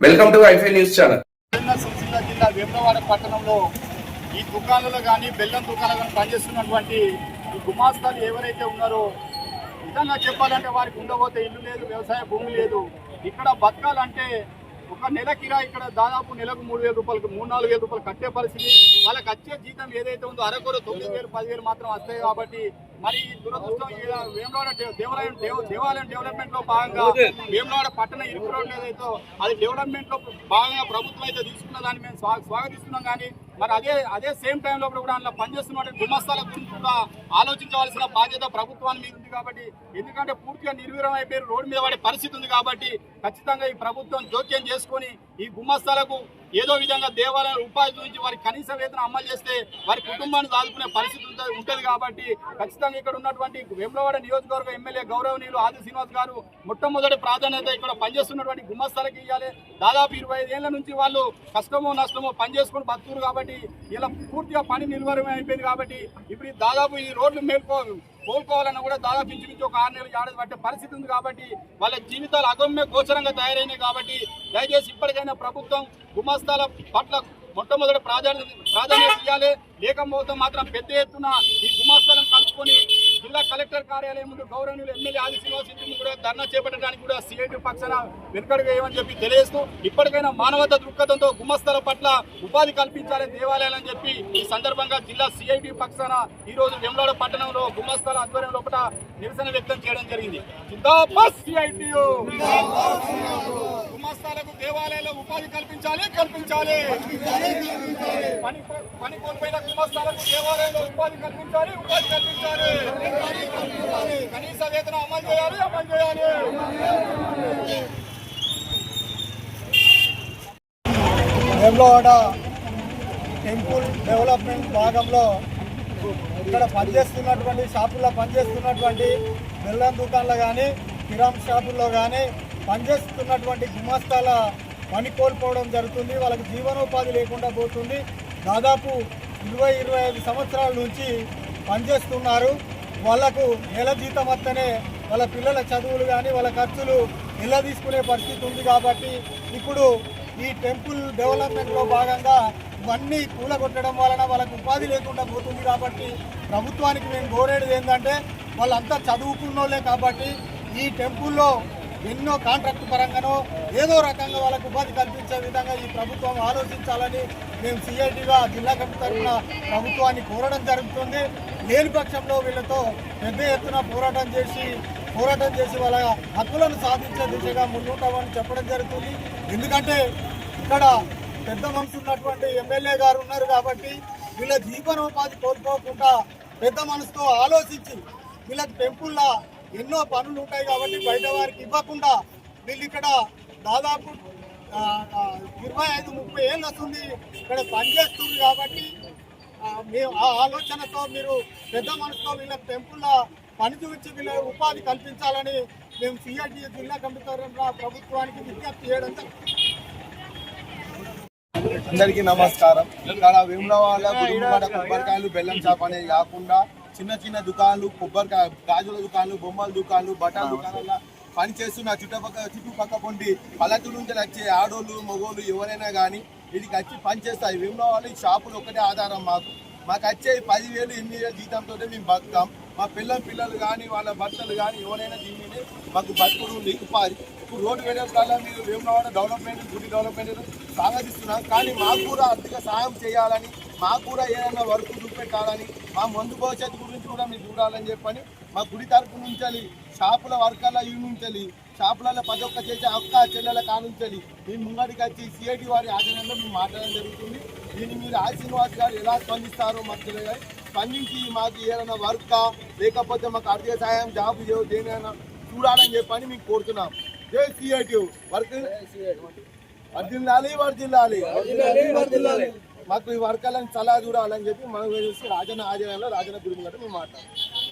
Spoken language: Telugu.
వెల్కమ్ టు ఐఫై న్యూస్ ఛానల్. సిరిసిల్ల జిల్లా వేములవాడ పట్టణంలో ఈ దుకాణాలు కానీ బెల్లం దుకాణాలు కానీ పనిచేస్తున్నటువంటి ఈ గుమాస్తాలు ఎవరైతే ఉన్నారో నిజంగా చెప్పాలంటే వారికి ఉండబోతే ఇల్లు లేదు, వ్యవసాయ భూమి లేదు. ఇక్కడ బతకాలంటే ఒక నెల కిరాయి ఇక్కడ దాదాపు నెలకు 3,000 రూపాయలు 3-4,000 రూపాయలు కట్టే పరిస్థితి. వాళ్ళకి వచ్చే జీతం ఏదైతే ఉందో అరకొర 9,000 10,000 మాత్రం వస్తాయి. కాబట్టి మరి దురదృష్టం వేములవాడ దేవాలయం డెవలప్మెంట్ లో భాగంగా వేములవాడ పట్టణ ఇరుకు రోడ్లు ఏదైతే అది డెవలప్మెంట్ లో భాగంగా ప్రభుత్వం అయితే తీసుకున్న దాన్ని మేము స్వాగతిస్తున్నాం. కానీ మరి అదే సేమ్ టైంలో కూడా అందులో పనిచేస్తున్న గుమస్తాల గురించి కూడా ఆలోచించవలసిన బాధ్యత ప్రభుత్వాన్ని మీద ఉంది. కాబట్టి ఎందుకంటే పూర్తిగా నిర్వీర్యం అయిపోయి రోడ్డు మీద పడే పరిస్థితి ఉంది. కాబట్టి ఖచ్చితంగా ఈ ప్రభుత్వం జోక్యం చేసుకొని ఈ గుమస్తాలకు ఏదో విధంగా దేవాలయ ఉపాధి గురించి వారి కనీస వేతనం అమలు చేస్తే వారి కుటుంబాన్ని దాచుకునే పరిస్థితి ఉంటుంది. కాబట్టి ఖచ్చితంగా ఇక్కడ ఉన్నటువంటి వేములవాడ నియోజకవర్గ ఎమ్మెల్యే గౌరవనీయులు ఆది శ్రీనివాస్ గారు మొట్టమొదటి ప్రాధాన్యత ఇక్కడ పనిచేస్తున్నటువంటి గుమస్తాలకు ఇవ్వాలి. దాదాపు 25 ఏళ్ల నుంచి వాళ్ళు కష్టమో నష్టమో పనిచేసుకుని బతుకురు. కాబట్టి ఇలా పూర్తిగా పని నిర్వహణ అయిపోయింది. కాబట్టి ఇప్పుడు దాదాపు ఈ రోడ్లు కోలుకోవాలన్నా కూడా దాదాపు ఇంచుమించు ఒక 6 నెలలు ఏడాది పట్టే పరిస్థితి ఉంది. కాబట్టి వాళ్ళ జీవితాలు అగమ్య గోచరంగా తయారైనాయి. కాబట్టి దయచేసి ఇప్పటికైనా ప్రభుత్వం గుమస్తాల పట్ల మొట్టమొదటి ప్రాధాన్యత ఇవ్వాలి. లేకపోతే మాత్రం పెద్ద ఎత్తున ఈ గుమస్తాలను కలుపుకొని జిల్లా కలెక్టర్ కార్యాలయం ముందు గౌరవనీయులు ఎమ్మెల్యే ఆది శ్రీనివాస్ ఇంటి కూడా ధర్నా చేపట్టడానికి కూడా సిఐటి పక్షాన వెనుకడుగు వేయమని చెప్పి తెలియజేస్తూ ఇప్పటికైనా మానవతా దృక్పథంతో గుమస్తాల పట్ల ఉపాధి కల్పించాలి దేవాలయాలని చెప్పి ఈ సందర్భంగా జిల్లా సిఐటి పక్షాన ఈ రోజు వేములవాడ పట్టణంలో గుమస్తాల ఆధ్వర్యం లోపల నిరసన వ్యక్తం చేయడం జరిగింది. జిందాబాద్ సిఐటియు. గుమస్తాలకు దేవాలయాల్లో ఉపాధి కల్పించాలి. పని కోల్పోయిన గుమస్తాలకు దేవాలయంలో ఉపాధి కల్పించాలి. కనీస వేతనం అమలు చేయాలి. వేములవాడ టెంపుల్ డెవలప్మెంట్ భాగంలో ఇక్కడ పనిచేస్తున్నటువంటి షాపుల్లో పనిచేస్తున్నటువంటి బెల్లం దుకాణాలు కానీ కిరాణా షాపుల్లో కానీ పనిచేస్తున్నటువంటి గుమస్తాల పని కోల్పోవడం జరుగుతుంది. వాళ్ళకి జీవనోపాధి లేకుండా పోతుంది. దాదాపు 20-25 సంవత్సరాల నుంచి పనిచేస్తున్నారు. వాళ్లకు నెల జీతం వస్తేనే వాళ్ళ పిల్లల చదువులు కానీ వాళ్ళ ఖర్చులు ఎలా తీసుకునే పరిస్థితి ఉంది. కాబట్టి ఇప్పుడు ఈ టెంపుల్ డెవలప్మెంట్లో భాగంగా ఇవన్నీ కూలగొట్టడం వలన వాళ్ళకు ఉపాధి లేకుండా పోతుంది. కాబట్టి ప్రభుత్వానికి మేము కోరేది ఏంటంటే వాళ్ళంతా చదువుకున్నోళ్ళే. కాబట్టి ఈ టెంపుల్లో ఎన్నో కాంట్రాక్ట్ పరంగానో ఏదో రకంగా వాళ్ళకు ఉపాధి కల్పించే విధంగా ఈ ప్రభుత్వం ఆలోచించాలని మేము సిఐటిగా జిల్లా కమిటీ తరఫున ప్రభుత్వాన్ని కోరడం జరుగుతుంది. లేని పక్షంలో వీళ్ళతో పెద్ద ఎత్తున పోరాటం చేసి వాళ్ళ హక్కులను సాధించే దిశగా ముందుంటామని చెప్పడం జరుగుతుంది. ఎందుకంటే ఇక్కడ పెద్ద మనసు ఉన్నటువంటి ఎమ్మెల్యే గారు ఉన్నారు. కాబట్టి వీళ్ళ జీవనోపాధి కోల్పోకుండా పెద్ద మనసుతో ఆలోచించి వీళ్ళకి టెంపుల్లో ఎన్నో పనులు ఉంటాయి. కాబట్టి బయట వారికి ఇవ్వకుండా వీళ్ళు ఇక్కడ దాదాపు 25-30 ఏళ్ళు వస్తుంది ఇక్కడ పనిచేస్తుంది. కాబట్టి మేము ఆ ఆలోచనతో మీరు పెద్ద మనసుతో వీళ్ళ టెంపుల్లో పని చూపించి వీళ్ళ ఉపాధి కల్పించాలని మేము సిఐటి జిల్లా కమిటీ తరఫున ప్రభుత్వానికి విజ్ఞప్తి చేయడం. అందరికీ నమస్కారం. ఇక్కడ వేములవాడ కొబ్బరికాయలు బెల్లం షాప్ అనేది కాకుండా చిన్న చిన్న దుకాణాలు, కొబ్బరికాయ గాజుల దుకాణాలు, బొమ్మల దుకాణాలు, బట్టల దుకాణాల పనిచేస్తున్న చుట్టుపక్క పొంటి పల్లెటూరు నుంచి వచ్చే ఆడోళ్ళు మగోళ్ళు ఎవరైనా కానీ వీటికి వచ్చి పనిచేస్తాయి. వేములవాడ ఈ షాపులు ఒకటే ఆధారం. మాకు వచ్చే 10,000 8,000 జీతంతో మేము బతుకుతాం. మా పిల్లలు కానీ వాళ్ళ భర్తలు కానీ ఎవరైనా దీనిని మాకు బతుకుడు ఉపాధి. ఇప్పుడు రోడ్డు వేయడం మీరు వేములవాడ డెవలప్మెంట్ గుడి డెవలప్మెంట్ సాగతిస్తున్నాం. కానీ మాకు కూడా ఆర్థిక సహాయం చేయాలని, మాకు కూడా ఏదైనా వర్క్ చూపెట్టాలని, మా ముందు భవిష్యత్తు గురించి కూడా మీరు చూడాలని చెప్పని మా గుడి తరపు నుంచి షాపుల వర్కర్ల నుంచి షాపులలో ప్రతి ఒక్క చేసే అక్క చెల్లెల కానుంచి మేము ముంగడికి వచ్చి సిఐటి వారి ఆధ్వర్యంలో మేము మాట్లాడడం జరుగుతుంది. దీన్ని మీరు ఆది శ్రీనివాస్ గారు ఎలా స్పందిస్తారో మాకు తెలియదు. స్పందించి మాకు ఏదైనా వర్కా లేకపోతే మాకు ఆర్థిక సహాయం జాబ్ దేనైనా చూడాలని చెప్పని మేము కోరుతున్నాం. జై సిఐటి వర్క్ వర్దిల్లాలి. మాకు ఈ వర్గాలను సలహా చూడాలని చెప్పి మనం రాజన్న ఆధ్వర్యంలో రాజన్న గుడి మేము మాట్లాడాం.